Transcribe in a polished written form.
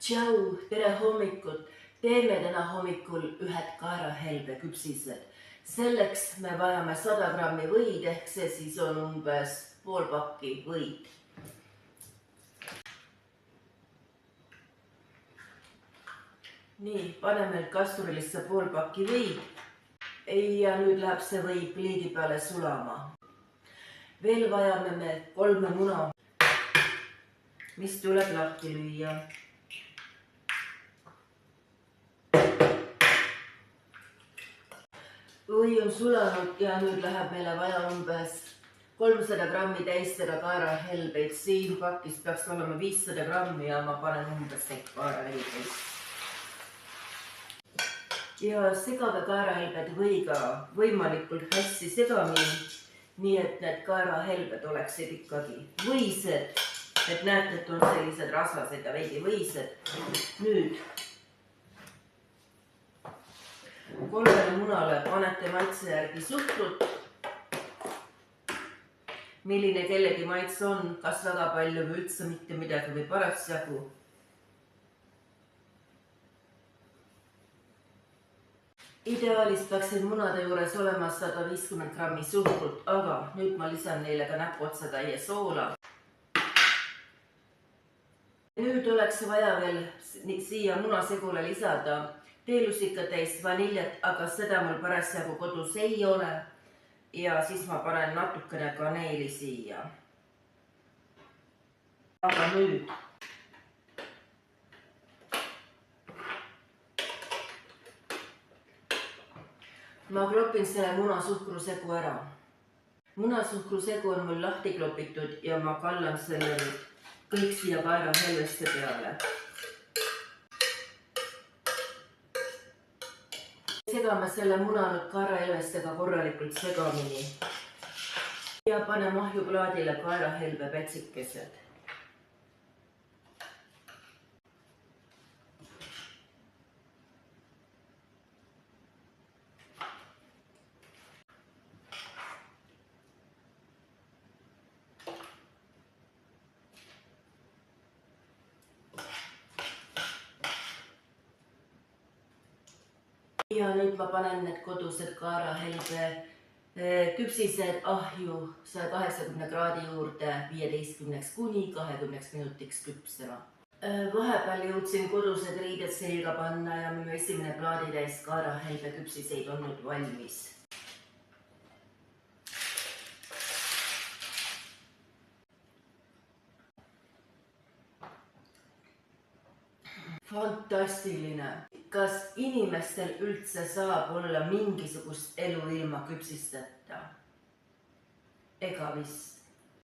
Tšau, tere hommikut! Teeme täna hommikul ühed kaerahelbe küpsised. Selleks me vajame 100 grammi võid, ehk see siis on umbes pool pakki võid. Nii, paneme kastrurilisse pool pakki võid ja nüüd läheb see võid pliidi peale sulama. Veel vajame me 3 muna, mis tuleb lahti lüüa. Või on sulanud ja nüüd läheb meile vaja umbes 300 grammi täistega kaerahelbeid. Siin pakis peaks olema 500 grammi ja ma panen umbes neid kaerahelbeid. Ja segage kaerahelbed võiga võimalikult hästi segamini, nii et need kaerahelbed oleksid ikkagi võised. Et näete, et on sellised rasvased ja veidi võised. Nüüd 3 munale panete maitse järgi suhkrut, milline kellegi maitse on, kas väga palju või üldse mitte midagi või parasjagu. Ideaalis peaksid munade juures olema 150 grammi suhkrut, aga nüüd ma lisan neile ka näpuotsatäie soola. Nüüd oleks vaja veel siia munasegule lisada teelusikatäis vaniljat, aga seda mul parasjagu kodus ei ole. Ja siis ma panen natukene kaneeli siia. Aga nüüd ma klopin selle munasuhkrusegu ära. Munasuhkrusegu on mul lahti klopitud ja ma kallan selle kõik siia kaerahelbeste peale. Segame selle muna nüüd kaerahelbestega korralikult segamini ja paneme ahjuplaadile kaerahelbe pätsikesed. Ja nüüd ma panen need kodused kaerahelbe küpsised ahju 180 kraadi juurde 15 kuni 20 minutiks küpsema. Vahepeal jõudsin kodused riided selga panna ja minu esimene plaaditäis kaerahelbe küpsiseid on nüüd valmis. Fantastiline! Kas inimestel üldse saab olla mingisugust elu ilma küpsisteta? Ega vist.